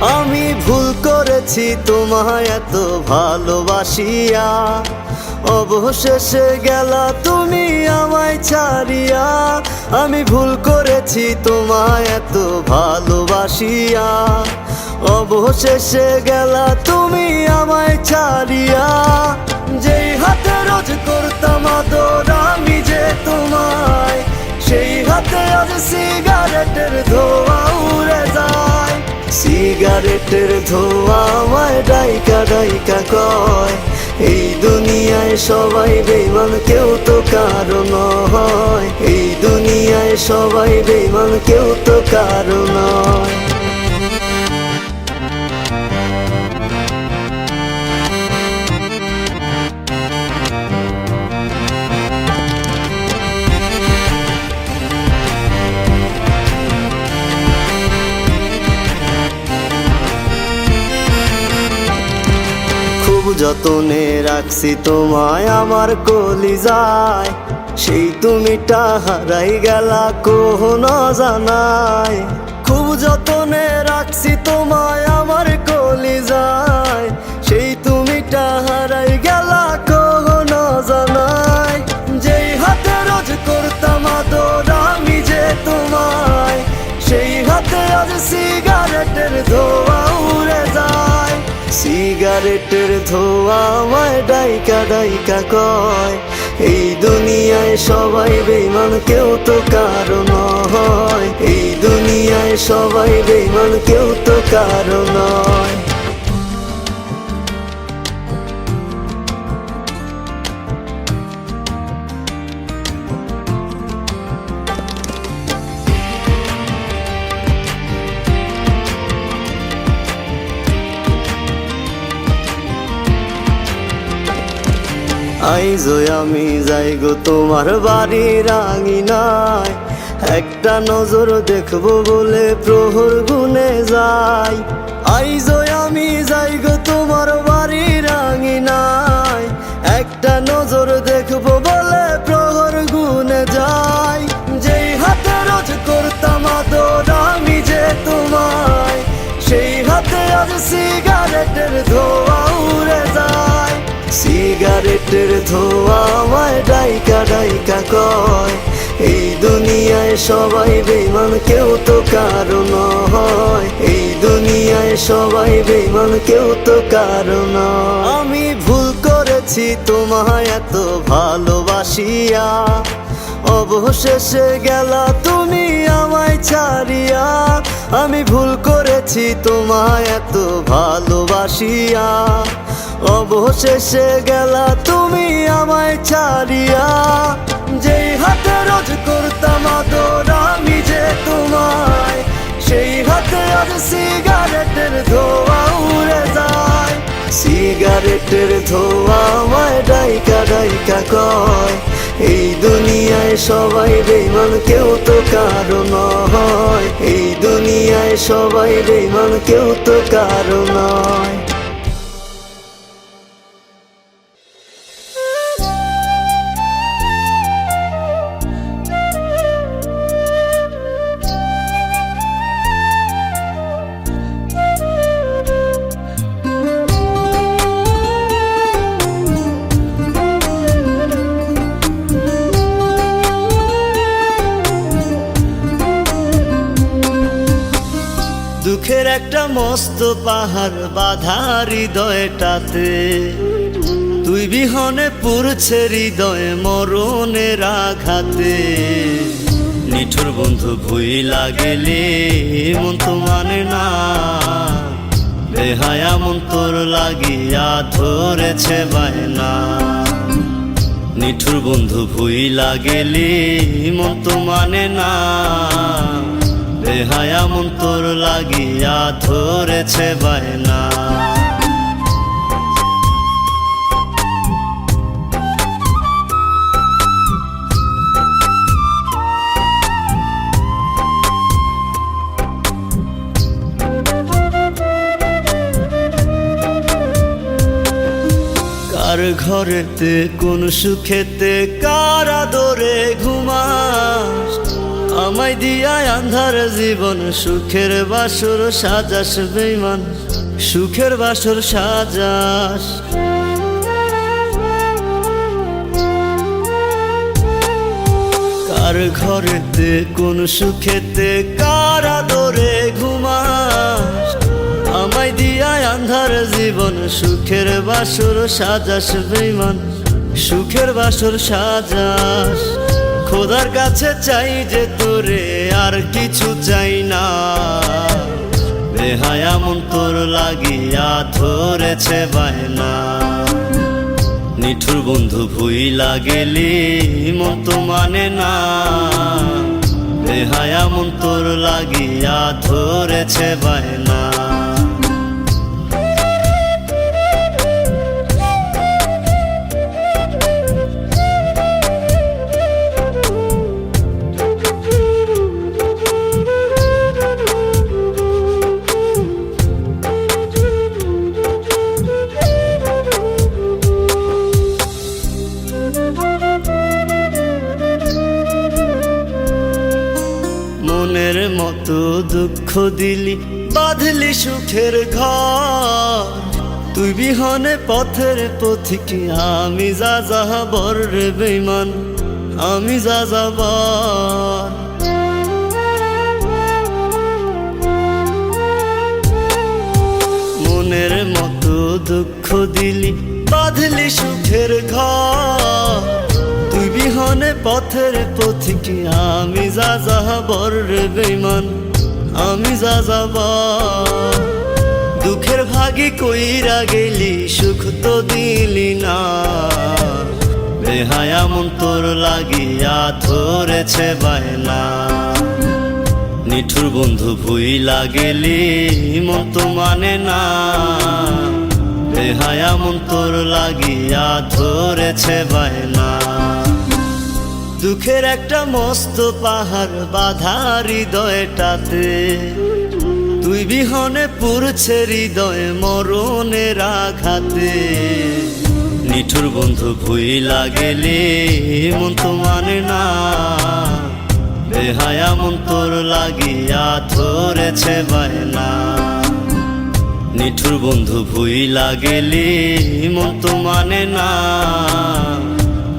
আমি ভুল করেছি তোমায় এত ভালোবাসিয়া, অবশেষে গেলা তুমি আমায় ছাড়িয়া। আমি ভুল করেছি তোমায় এত ভালোবাসিয়া, অবশেষে গেলা তুমি আমায় ছাড়িয়া। যেই হাতে রোজ করতাম আদর আমি যে তোমায়, সেই হাতে আজ সিগারেটের ধোঁয়া উড়ে যায়। সিগারেটের ধোঁয়া আমায় ডাইকা ডাইকা কয়, এই দুনিয়ায় সবাই বেঈমান কেউ তো কারো নয়। এই দুনিয়ায় সবাই বেঈমান কেউ তো কারো নয়। খুব যতনে রাখছি তোমায় আমার কলিজায়, সেই তুমিটা হারাই গেলা কোন জানায়। খুব যতনে রাখছি তোমায় আমার কলিজায়, সেই তুমিটা হারাই গেলা কোন জানায়। যেই হাতে রোজ করতাম আদর আমি যে তোমায়, সেই হাতে আজ সিগারেটের ধোঁয়া উড়ে যায়। সিগারেটের ধোঁয়া আমায় ডাইকা ডাইকা কয়, এই দুনিয়ায় সবাই বেঈমান কেউ তো কারো নয়। এই দুনিয়ায় সবাই বেঈমান কেউ তো কারো নয়। আইজো আমি যাই গো তোমার বাড়ির আঙিনায়, একটা নজর দেখবো বলে প্রহর গুনে যাই। আইজো আমি যাই গো তোমার বাড়ির আঙিনায়, একটা নজর দেখবো বলে প্রহর গুনে যাই। যেই হাতে রোজ করতাম আদর আমি যে তোমায়, সেই হাতে আজ সিগারেটের ধোঁয়া উড়ে যায়। সিগারেটের ধোঁয়া আমায় ডাইকা ডাইকা কয়, এই দুনিয়ায় সবাই বেঈমান কেউ তো কারো নয়। এই দুনিয়ায় সবাই বেঈমান কেউ তো কারো নয়। আমি ভুল করেছি তোমায় এত ভালোবাসিয়া, অবশেষে গেলা তুমি আমায় ছাড়িয়া। আমি ভুল করেছি তোমায় এত ভালোবাসিয়া, অবশেষে গেলা তুমি আমায় ছাড়িয়া। যেই হাতে রোজ করতাম আদর আমি যে তোমায়, সেই হাতে আজ সিগারেটের ধোঁয়া উড়ে যায়। সিগারেটের ধোঁয়া আমায় ডাইকা ডাইকা কয়, এই দুনিয়ায় সবাই বেঈমান কেউ তো কারো নয়। এই দুনিয়ায় সবাই বেঈমান কেউ তো কারো নয়। দুঃখের একটা মস্ত পাহাড় বাঁধা হৃদয়টাতে, তুই বিহনে পুরছে হৃদয়ে মরণের আঘাতে। নিঠুর বন্ধু ভুইলা গেলে মন তো মানে না, বেহায়া মন তোর লাগিয়া ধরেছে বায়না। নিঠুর বন্ধু ভুইলা গেলে মন তো মানে না, বেহায়া মন তোর লাগিয়া ধরেছে বায়না। কার ঘরেতে কোন সুখেতে কার আদরে ঘুমাস, আমায় দিয়া আন্ধার জীবন সুখের বাসর সাজাস বেঈমান, সুখের বাসর সাজাস। কার ঘরেতে কোন সুখেতে কার আদরে ঘুমাস, আমায় দিয়া আন্ধার জীবন সুখের বাসর সাজাস বেঈমান, সুখের বাসর সাজাস। খোদার কাছে চাই যে তোরে আর কিছু চাই না, বেহায়া মন তোর লাগিয়া ধরেছে বায়না। নিঠুর বন্ধু ভুইলা গেলি মন তো মানে না, বেহায়া মন তোর লাগিয়া ধরেছে বায়না। মনের মতো দুঃখ দিলি বাঁধলি সুখের ঘর, তুই বিহনে পথের পথিকে আমি যা যাবার রে বেঈমান, আমি যা যাবার। মনের মতো দুঃখ দিলি বাঁধলি সুখের ঘর, তুই বিহনে পথের পথিকে আমি যা যাবার রে বেঈমান, আমি যা যাবার। দুঃখের ভাগি কইরা গেলি সুখ তো দিলি না, বেহায়া মন তোর লাগিয়া ধরেছে বায়না। নিঠুর বন্ধু ভুইলা গেলি মন তো মানে না, বেহায়া মন তোর লাগিয়া ধরেছে বায়না। দুঃখের একটা মস্ত পাহাড় বাঁধা হৃদয়টাতে, তুই বিহনে পুরছে হৃদয় মরণের আঘাতে। নিঠুর বন্ধু ভুইলা গেলি মন তো মানে না, বেহায়া মন তোর লাগিয়া ধরেছে বায়না। নিঠুর বন্ধু ভুইলা গেলি মন তো মানে না,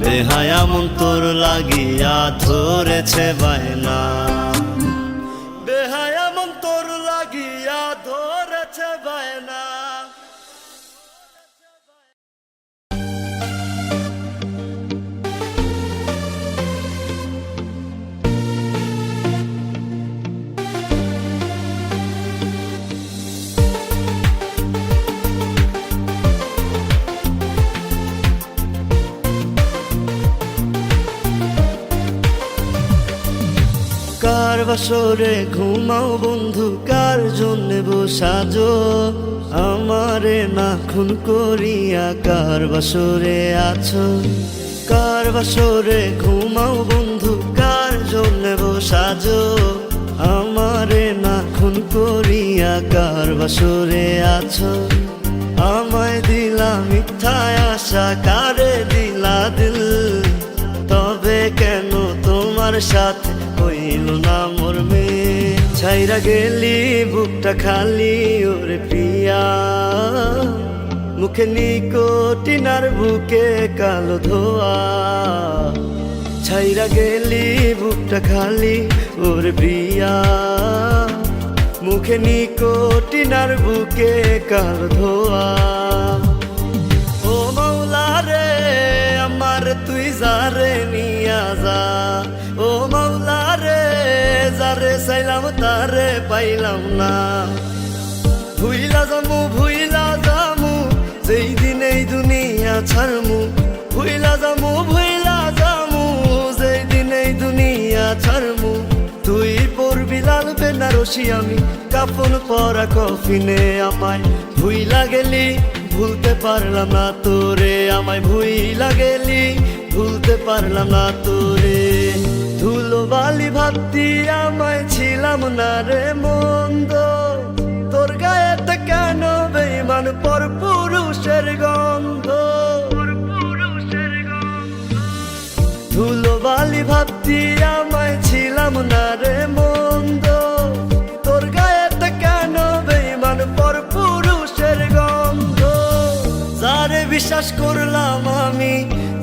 বেহায়া মন তোর লাগিয়া ধরেছে বায়না, বেহায়া মন তোর লাগিয়া ধরেছে বায়না। কার বাসরে ঘুমাও বন্ধু, কার জন্যে বসাজো আমারে না খুন করিয়া, কার বাসরে আছো। কার বাসরে ঘুমাও বন্ধু, কার জন্যে বসাজো আমারে না খুন করিয়া, কার বাসরে আছো। আমায় দিলা মিথ্যায় আশা, কারে দিলা দিল, তবে কেন তোমার সাথে হইল না মোর মেয়ে। ছাইরা গেলি বুকটা খালি ওরে প্রিয়া, মুখে নিকোটিনার বুকে কালো ধোয়া। ছাইরা গেলি বুকটা খালি ওরে প্রিয়া, মুখে নিকোটিনার বুকে কালো ধোয়া। ও মাওলা রে আমার তুই যারে নিয়া যা, ও মাওলা রে যারে চাইলাম তারে পাইলাম না। ভুইলা যামু যেই দিন এই দুনিয়া ছাড়মু, ভুইলা যামু যেই দিন এই দুনিয়া ছাড়মু। তুই পড়বি লাল বেনারসি, আমি কাফন পরা কফিনে। আমায় ভুইলা গেলি ভুলতে পারলাম না তোরে, আমায় ভুইলা গেলি ভুলতে পারলাম না তোরে। ধুলো বালি ভাবতি আমায় ছিলাম না রে মন্দ, তোর গায়েতে কেন বেঈমান পর পুরুষের গন্ধ। ধুলো বালি ভাবতি আমায় ছিলাম না রে বিশ্বাস করলাম আমি,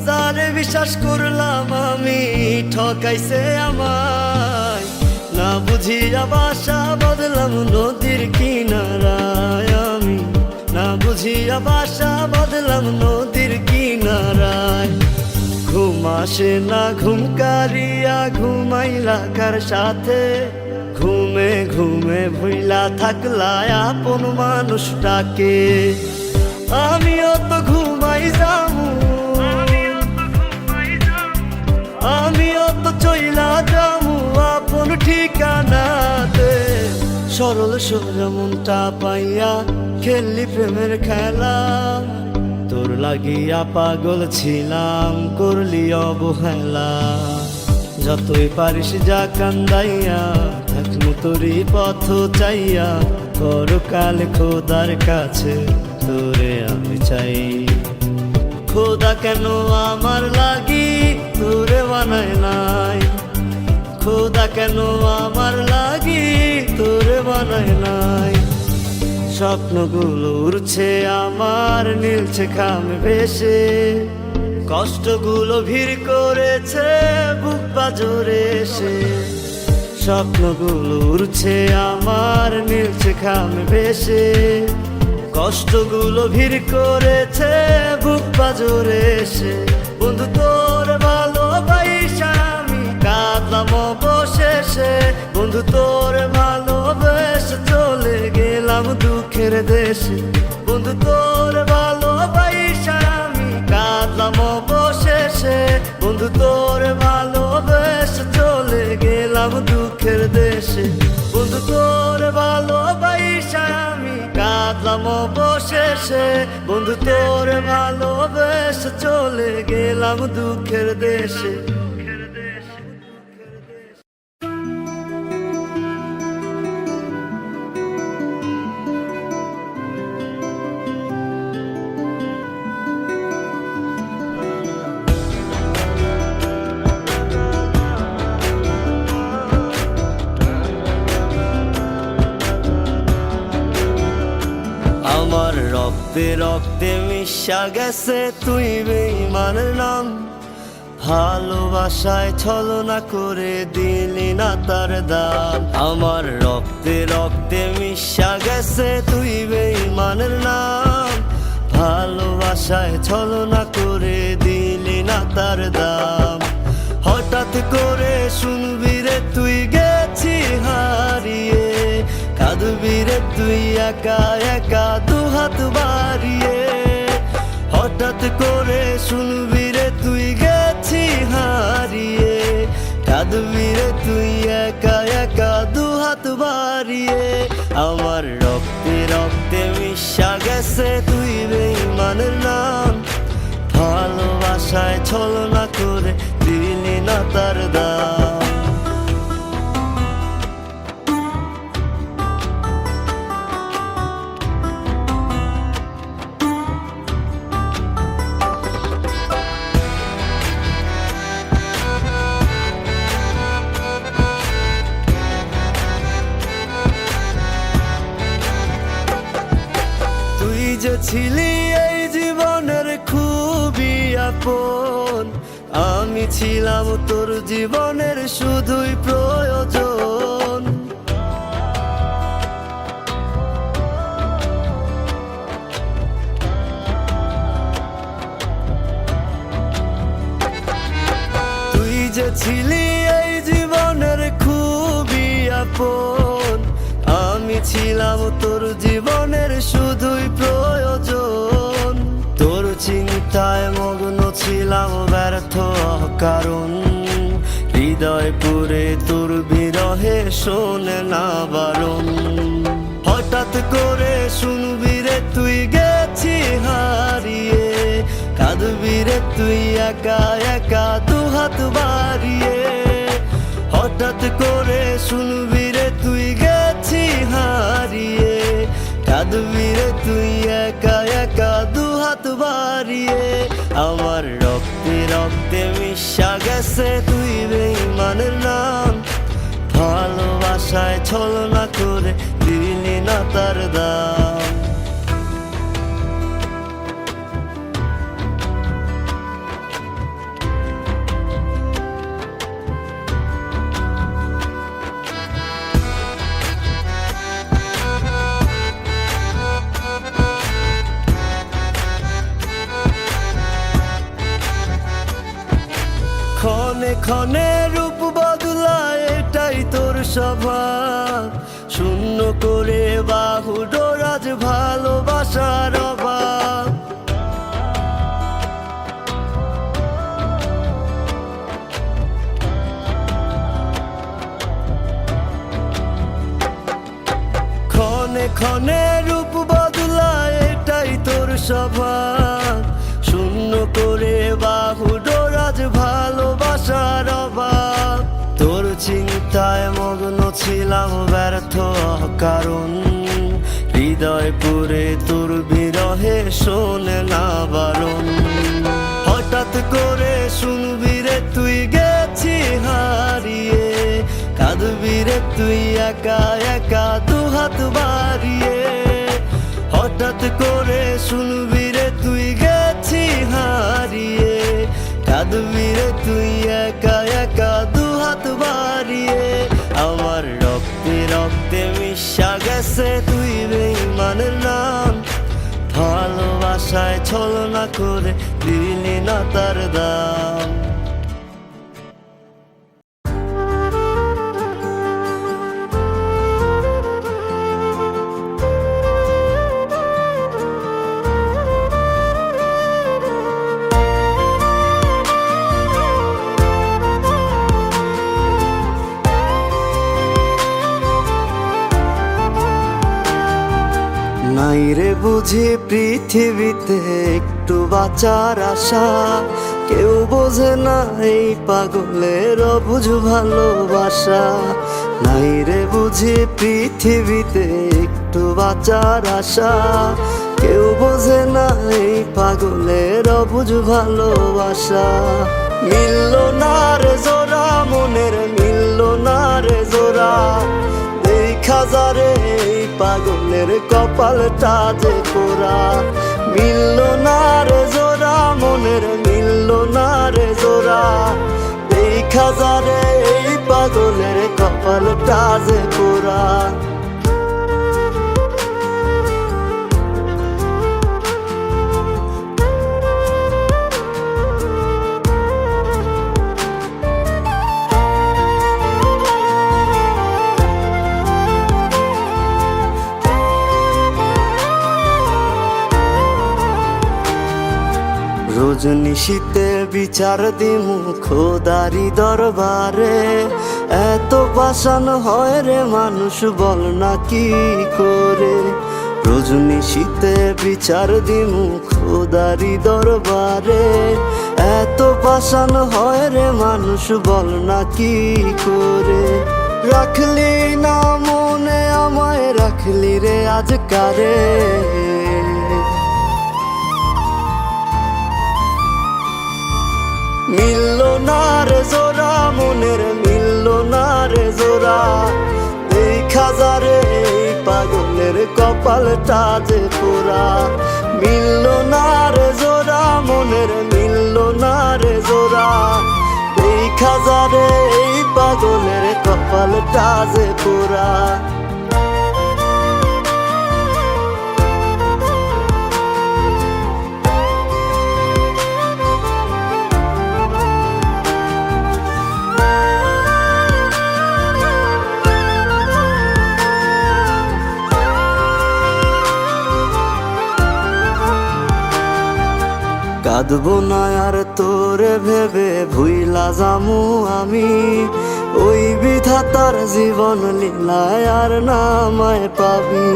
যারে বিশ্বাস করলাম আমি, ঠকাইছে আমায়। না বুঝিয়া বাসা বাঁধলাম নদীর কিনারায় আমি, না বুঝিয়া বাসা বাঁধলাম নদীর কিনারায়। ঘুম আসে না ঘুম কারিয়া ঘুমাইলা কার সাথে, ঘুমে ঘুমে ভুইলা থাকলা আপন মানুষটাকে। আমিও তো ঘুমাই যামু, আমিও তো চইলা যামু আপন ঠিকানাতে। সরল সোজা মনটা পাইয়া খেললি প্রেমের খেলা, তোর লাগিয়া পাগল ছিলাম করলি অবহেলা। যতই পারিস যা কান্দাইয়া থাকমু তোরই পথ চাইয়া, পরকাল খোদার কাছে তোরে আমি চাই। খোদা কেন আমার লাগি তোরে বানায় নাই, খোদা কেন আমার লাগি তোরে বানায় নাই। স্বপ্নগুলো উড়ছে আমার নীলছে খামে ভেসে, কষ্টগুলো ভিড় করেছে বুক পাজরে এসে। স্বপ্নগুলো উড়ছে আমার নীলছে খামে ভেসে, কষ্টগুলো ভিড় করেছে বুক পাজরে এসে। বন্ধু তোর ভালোবাসা আমি কাঁদলাম অবশেষে, বন্ধু তোর ভালোবেসে চলে গেলাম দুঃখের দেশে। বন্ধু তোর ভালোবাসা আমি কাঁদলাম অবশেষে, বন্ধু তোর ভালোবেসে চলে গেলাম দুঃখের দেশে। বন্ধু তোর ভালোবাসা আমি কাঁদলাম অবশেষে, বন্ধু তোর ভালোবেসে চলে গেলাম দুঃখের দেশে। আমার রক্তে রক্তে মিশা গেছে তুই বেঈমানের নাম, ভালোবাসায় ছলনা করে দিলি না তার দাম। আমার রক্তে রক্তে মিশা গেছে তুই বেঈমানের নাম, ভালোবাসায় ছলনা করে দিলি না তার দাম। হঠাৎ করে শুনবি রে তুই গেছি হারিয়ে, কাঁদবি রে তুই একা একা দুহাত বাড়িয়ে। হঠাৎ করে শুনবি রে তুই গেছি হারিয়ে, কাঁদবি রে তুই একা একা দুহাত বাড়িয়ে। আমার রক্তে রক্তে মিশা গেছে তুই বেঈমানের নাম, ভালোবাসায় ছলনা করে দিলি না তার দাম। তুই যে ছিলি এই জীবনের খুবই আপন, আমি ছিলাম তোর জীবনের শুধুই প্রয়োজন। তুই যে ছিলি এই জীবনের খুবই আপন, আমি ছিলাম তোর জীবনের শুধুই প্রয়োজন। তোর চিন্তায় মগ্ন ছিলাম ব্যর্থ কারণ, হৃদয় পুরে তোর বিরহে শোনে না বারণ। হঠাৎ করে শুনবি রে তুই গেছি হারিয়ে, কাঁদবি রে তুই একা একা দুহাত বাড়িয়ে। হঠাৎ করে শুনবি রে তুই গেছি হারিয়ে, কাঁদবি রে তুই একা একা দুহাত বাড়িয়ে। আমার রক্তে রক্তে মিশা গেছে তুই বেঈমানের নাম, ভালোবাসায় ছলনা করে দিলি না তার দাম। ক্ষণে রূপ বদলায় এটাই তোর স্বভাব, শূন্য করে বাহু ডোরাজ ভালোবাসার অভাব। ক্ষণে ক্ষণে রূপ বদলায় এটাই তোর স্বভাব, শূন্য করে বাহু ডোরাজ ভালোবাসার অভাব। তোর চিন্তায় মগ্ন ছিলাম ব্যর্থ কারণ, হৃদয় পুরে তোর বিরহে শোনে না বারণ। হঠাৎ করে শুনবি রে তুই গেছি হারিয়ে, কাঁদবি রে তুই একা একা দুহাত বাড়িয়ে। হঠাৎ করে শুনবি রে তুই গেছি হারিয়ে, কাঁদবি রে তুই একা একা দুহাত বাড়িয়ে। আমার রক্তে রক্তে মিশা গেছে তুই বেঈমানের নাম, ভালোবাসায় ছলনা করে দিলি না তার দাম। নাই রে বুঝি পৃথিবীতে একটু বাঁচার আশা, কেউ বোঝে না এই পাগলের অবুঝ ভালোবাসা। নাই রে বুঝি পৃথিবীতে একটু বাঁচার আশা, কেউ বোঝে না এই পাগলের অবুঝ ভালোবাসা। মিলল না রে জোড়া মনের, মিলল না রে জোড়া, দেখা যারে এই পাগলের কপালটা যে পোড়া। মিলল না রে জোড়া মনের, মিলল না রে জোড়া, দেখা যারে এই পাগলের কপালটা যে পোড়া। রজনীশীতে বিচার দিমু খোদারি দরবারে, এত পাষাণ হয় রে মানুষ বল না কি করে। রজনীশীতে বিচার দিমু খোদারি দরবারে, এত পাষাণ হয় রে মানুষ বল না কি করে। রাখলি না মনে আমায়, রাখলি রে আজকারে, মিলল না রে জোড়া মনের, মিলল না রে জোড়া, দেখা যারে এই পাগলের কপালটা যে পোড়া। মিলল না রে জোড়া মনের, মিলল না রে জোড়া, দেখা যারে এই পাগলের কপালটা যে পোড়া। কাঁদবো না আর তোরে ভেবে ভুইলা যামু আমি, ওই বিধাতার জীবন লীলায় আর নামায় পাবি।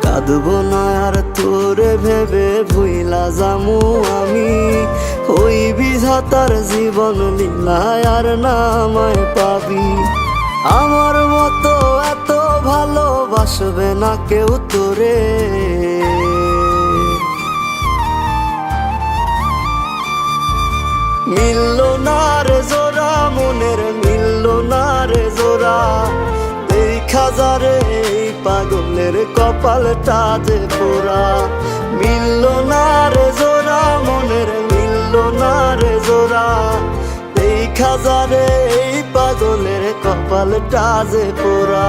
কাঁদবো না আর তোরে ভেবে ভুইলা যামু আমি, ওই বিধাতার জীবন লীলায় আর নামায় পাবি। আমার মতো এত ভালোবাসবে না কেউ তোরে, মিলল না রে জোড়া মনের, মিলল না রে জোড়া, দেখা যারে এই পাগলের কপালটা যে পোড়া। মিলল না রে জোড়া মনের, মিলল না রে জোড়া, দেখা যারে এই পাগলের কপালটা যে পোড়া।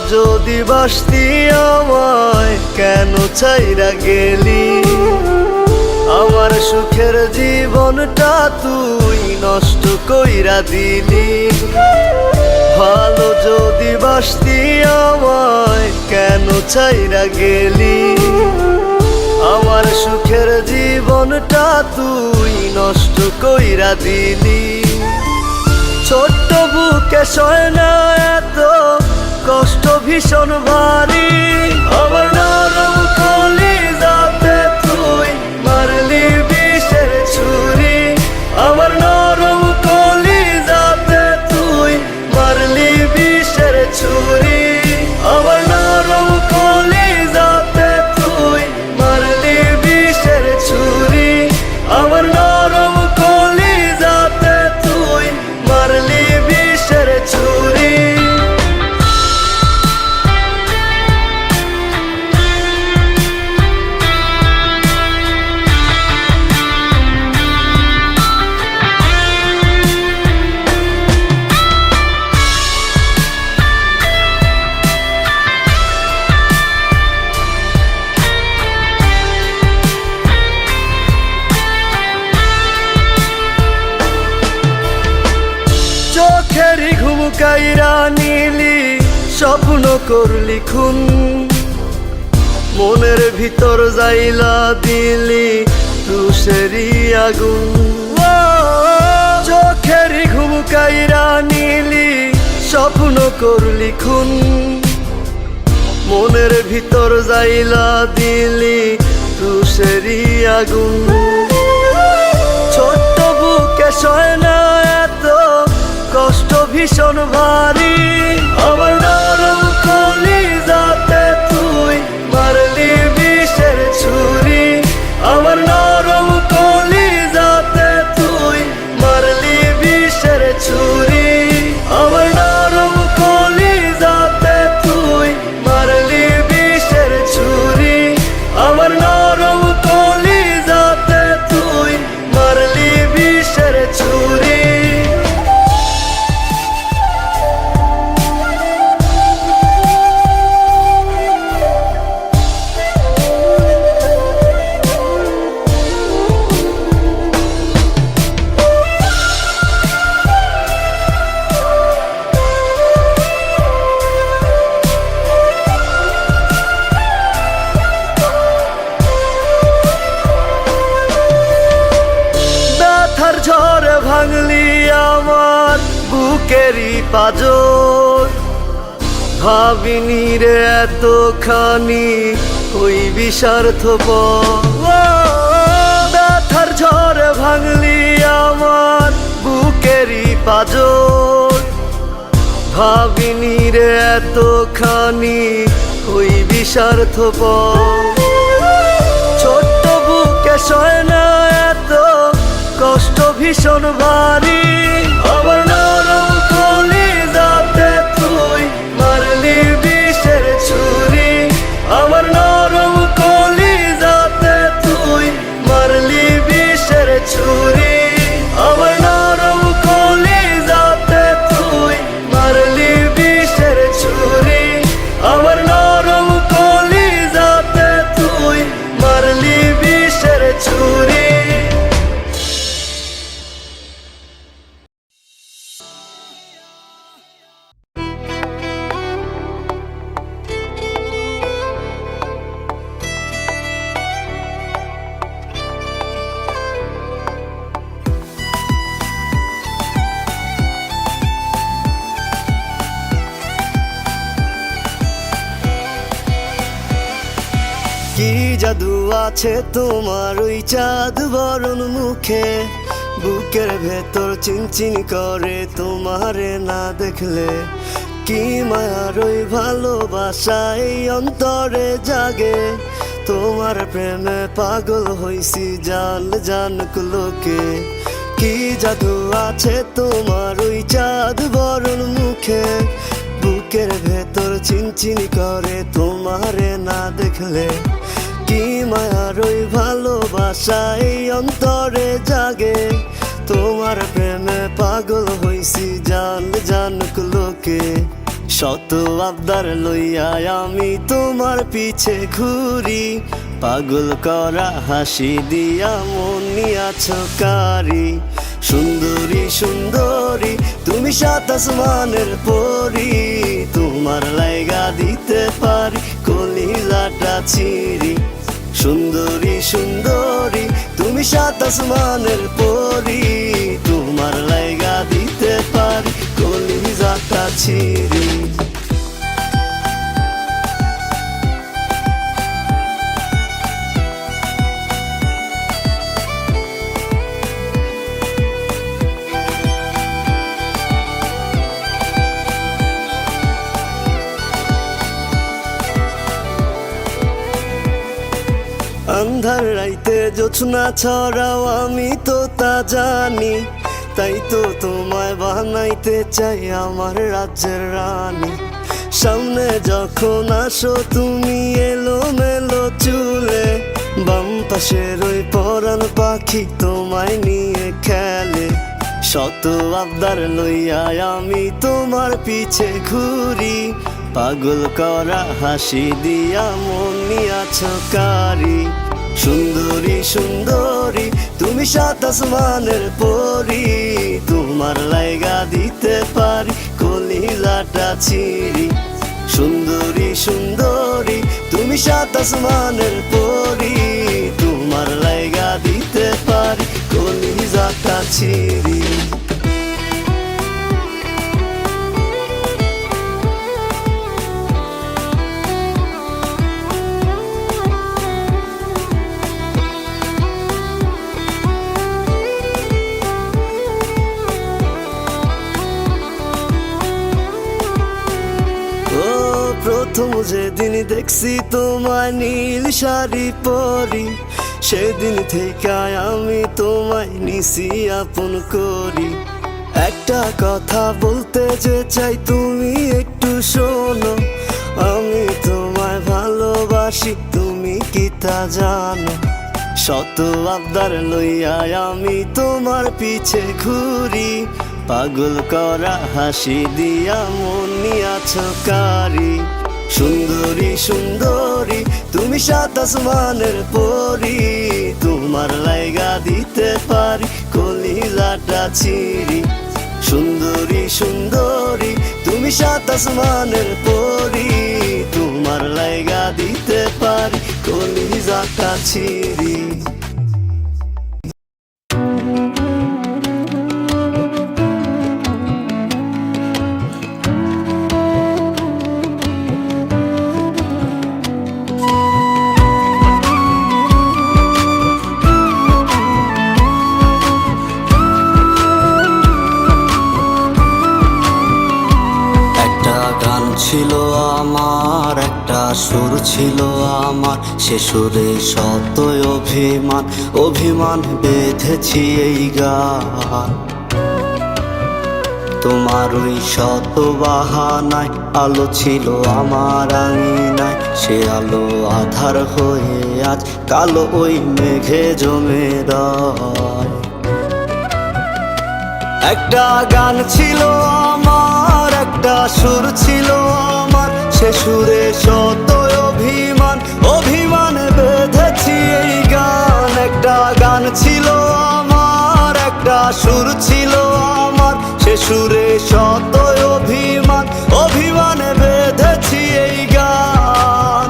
যদি বাসতি আমায় কেন ছাইরা গেলি আমার সুখের জীবনটা তুই নষ্ট কইরা দিলি ভালো যদি বাসতি আমায় কেন ছাইরা গেলি আমার সুখের জীবনটা তুই নষ্ট কইরা দিলি ছোট্ট বুকে সয় না এত কষ্ট ভীষণ ভারী আমার নরম কলিজাতে তুই মারলি বিষের ছুরি আমার নরম কলিজাতে তুই মারলি বিষের ছুরি আমার নরম কলিজাতে তুই মারলি বিষের ছুরি আমার নরম কলিজাতে তুই মারলি বিষের ছুরি চোখেরই ঘুম কাইরা নিলি স্বপ্ন করলি খুন মনের ভিতর যাইলা দিলি তুষেরই আগুন চোখেরই ঘুম কাইরা নিলি স্বপ্ন করলি খুন মনের ভিতর যাইলা দিলি তুষেরই আগুন ছোট্ট বুকে সয় না এত কষ্ট ভীষণ ভারী আমার নরম কলিজাতে তুই মারলি বিষের ছুরি আমার নরম কলিজাতে তুই মারলি বিষের ছুরি আমার নরম কলিজাতে তুই মারলি বিষের ছুরি আমার নরম কলিজাতে তুই মারলি বিষের ছুরি ব্যথার ঝড়ে ভাঙলি আমার বুকেরই পাজর ভাবিনি রে এতখানি ওই বিষার্থপর ব্যথার ঝড়ে ভাঙলি আমার বুকেরই পাজর ভাবিনি রে এতখানি ওই বিষার্থপর ছোট্ট বুকে সয় না এত কষ্ট ভীষণ ভারী আমার নরম কলিজাতে তুই মারলি বিষের ছুরি আমার নরম কলিজাতে তুই মারলি বিষের ছুরি আমার নরম কলিজাতে তুই মারলি বিষের ছুরি আমার নরম কলিজাতে তুই মারলি বিষের ছুরি কি জাদু আছে তোমার ওই চাঁদ বরণ মুখে বুকের ভেতর চিনচিন করে তোমারে না দেখলে কি মায়ার ওই ভালোবাসা এই অন্তরে জাগে তোমার প্রেমে পাগল হইছি জান জানুক লোকে কি জাদু আছে তোমার ওই চাঁদ বরণ মুখে বুকের ভেতর চিনচিন করে তোমারে না দেখলে কি মায়ার ওই ভালোবাসা এই অন্তরে জাগে তোমার প্রেমে পাগল হইছি জান জানুক লোকে শত আবদার লইয়া আমি তোমার পিছে ঘুরি, পাগল করা হাসি দিয়া মন নিয়াছ কারি। সুন্দরী সুন্দরী তুমি সাত আসমানের পরি, তোমার লাইগা দিতে পারি কলিজাটা ছিঁড়ি। সুন্দরী সুন্দরী তুমি সাত আসমানের পরি, তোমার লাইগা দিতে পারি কলিজাটা ছিঁড়ি। আন্ধার রাইতে জোছনা ছড়াও আমি তো তা জানি, তাই তো তোমায় বানাইতে চাই আমার রাজ্যের রানী। সামনে যখন আসো তুমি এলোমেলো চুলে, বাম পাশের ওই পরাণ পাখি তোমায় নিয়ে খেলে। শত আবদার লইয়া আমি তোমার পিছে ঘুরি, পাগল করা হাসি দিয়া মন নিয়াছ কারি। সুন্দরী সুন্দরী তুমি সাত আসমানের পরি, তোমার লাইগা দিতে পারি কলিজাটা ছিঁড়ি। সুন্দরী সুন্দরী তুমি সাত আসমানের পরি, তোমার লাইগা দিতে পারি কলিজাটা ছিঁড়ি। প্রথম যেদিন দেখছি তোমায় নীল শাড়ি পরি, সেদিন থেকে আমি তোমায় নিছি আপন করি। একটা কথা বলতে যে চাই তুমি একটু শোনো, আমি তোমায় ভালোবাসি তুমি কি তা জানো। শত আবদার লইয়া আমি তোমার পিছে ঘুরি, পাগল করা হাসি দিয়া মন নিয়াছ কারি। সুন্দরী সুন্দরী তুমি সাত আসমানের পরি, তোমার লাইগা দিতে পারি কলিজাটা ছিঁড়ি। সুন্দরী সুন্দরী তুমি সাত আসমানের পরি, তোমার লাইগা দিতে পারি কলিজাটা ছিঁড়ি। ছিল আমার একটা সুর ছিল আমার, সে সুরে শত অভিমান অভিমান বেঁধেছি এই গান। তোমার ওই শত বাহানায় আলো ছিল আমার আঙিনায়, সে আলো আধার হয়ে আজ কালো ওই মেঘে জমে রয়। একটা গান ছিল আমার একটা সুর ছিল আমার, সে সুরে শত অভিমান অভিমান বেঁধেছি এই গান। একটা গান ছিল আমার একটা সুর ছিল আমার, সে সুরে শত অভিমান অভিমান বেঁধেছি এই গান।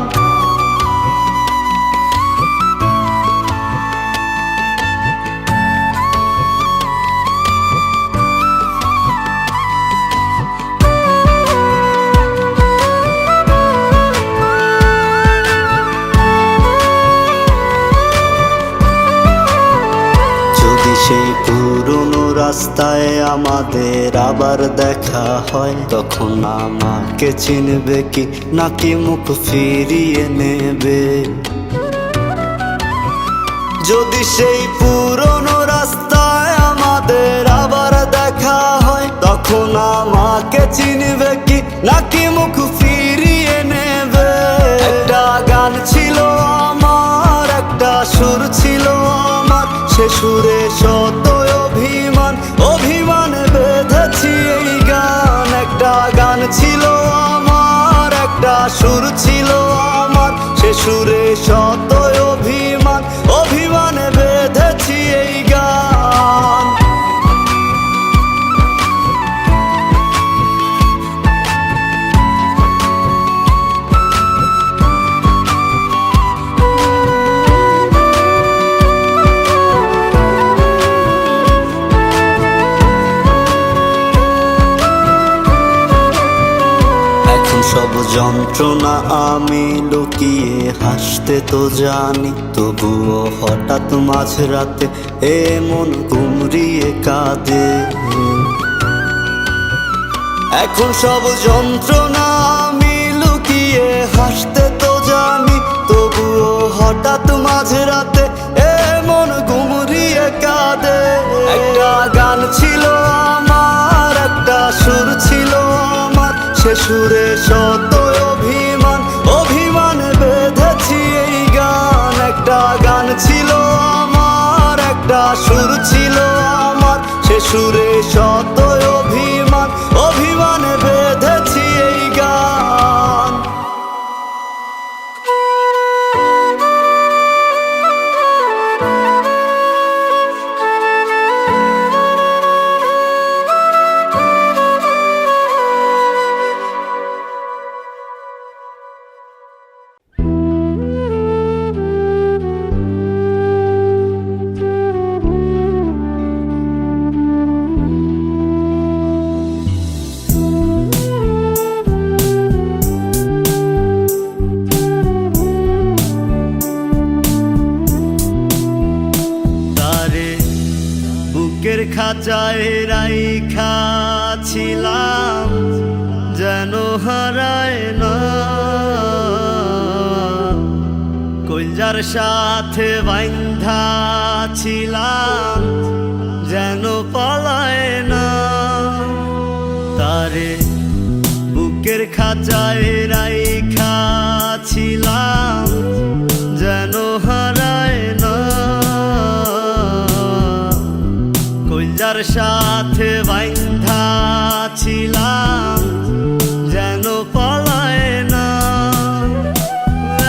সেই পুরনো রাস্তায় আমাদের আবার দেখা হয়, তখন আমাকে চিনবে কি নাকি মুখ ফিরিয়ে নেবে। যদি সেই পুরনো রাস্তায় আমাদের আবার দেখা হয়, তখন আমাকে চিনবে কি নাকি মুখ ফিরিয়ে নেবে। একটা গান ছিল আমার একটা সুর ছিল আমার, সে সুরে শত অভিমান অভিমান বেঁধেছি এই গান। একটা গান ছিল আমার, একটা সুর ছিল আমার, সে সুরে শত অভিমান, অভিমানে বেঁধেছি এই গান। সব যন্ত্রণা আমি লুকিয়ে হাসতে তো জানি, তবুও হঠাৎ মাঝরাতে এমন গুমরিয়ে কাঁদে। এখন সব যন্ত্রণা আমি লুকিয়ে হাসতে তো জানি, তবুও হঠাৎ মাঝরাতে এমন গুমরিয়ে কাঁদে। একটা গান ছিল আমার, একটা সুর ছিল আমার, সে সুরে শত অভিমান, অভিমানে বেঁধেছি এই গান। একটা গান ছিল আমার, একটা সুর ছিল আমার, সে সুরে শত অভিমান, অভিমানে বেঁধেছি এই গান। বুকের খাঁচায় রাইখা ছিলাম, যেন হারায় না, কলজার সাথে বাইন্ধা ছিলাম, যেন পালায় না। তারে বুকের খাঁচায় রাইখা ছিলাম, যেন হারায় না, কলজার সাথে বাইন্ধা ছিলাম, যেন পালায় না।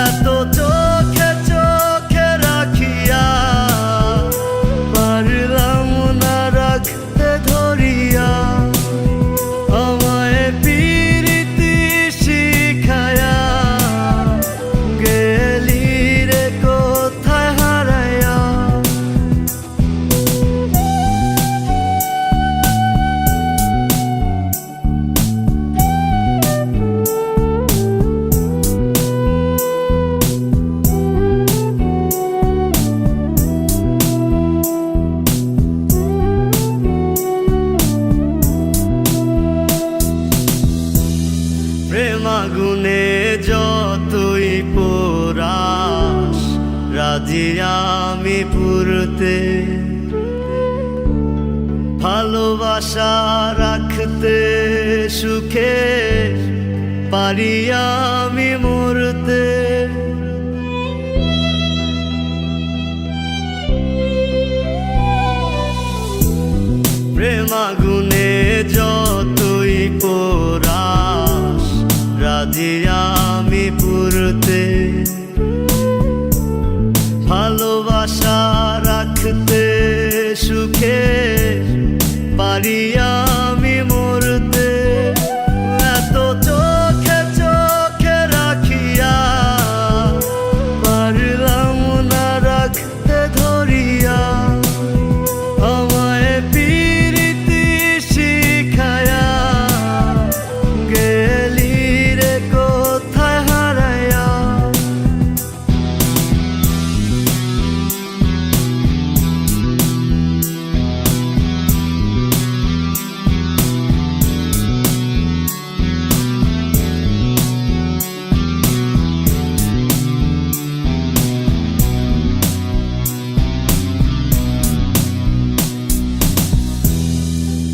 এত চোখে চোখে রাখিয়া পারলাম না রাখতে ধরিয়া, আমায় পিরিতি শিখায়া গেলি রে কোথায় হারায়া। প্রেম আগুনে যতই পোড়াস, রাজি আমি পুরতে, ভালোবাসা রাখতে সুখে পারি আমি মরতে। প্রেম আগুনে যতই পোড়াস, রাজি আমি পুরতে, ভালোবাসা রাখতে সুখে পারি আমি মরতে। এত চোখে চোখে রাখিয়া পারলাম না রাখতে ধরিয়া, আমায় পিরিতি শিখায়া গেলি রে কোথায় হারায়া।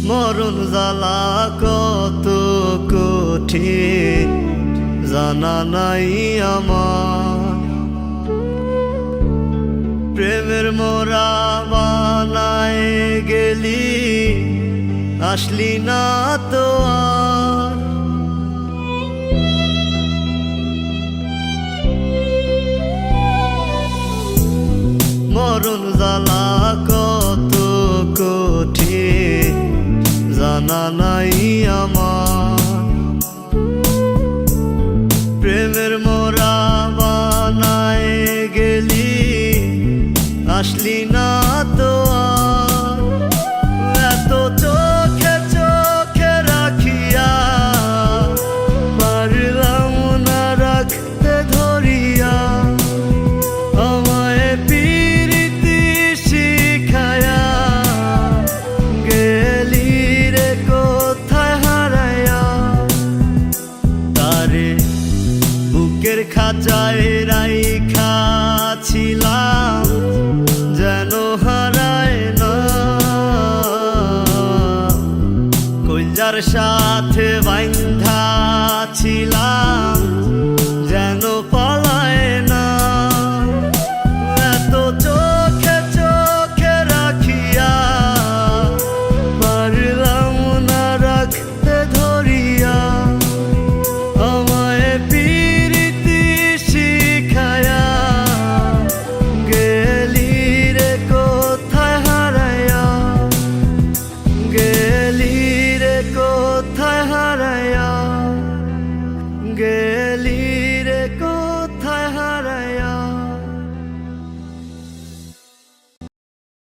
মরণ জ্বালা কত কঠিন জানা নাই আমার, প্রেমের মোরা বানায় গেলি আসলি না তো আর। মরণ জ্বালা কত কঠিন জানা নাই আমার। প্রেমের মোরা বানায় গেলি আসলি না তো আর। এত চোখে চোখে রাখিয়া পারলাম না রাখতে ধরিয়া, আমায় পিরিতি শিখায়া গেলি রে কোথায় হারায়া। তারে বুকের খাঁচা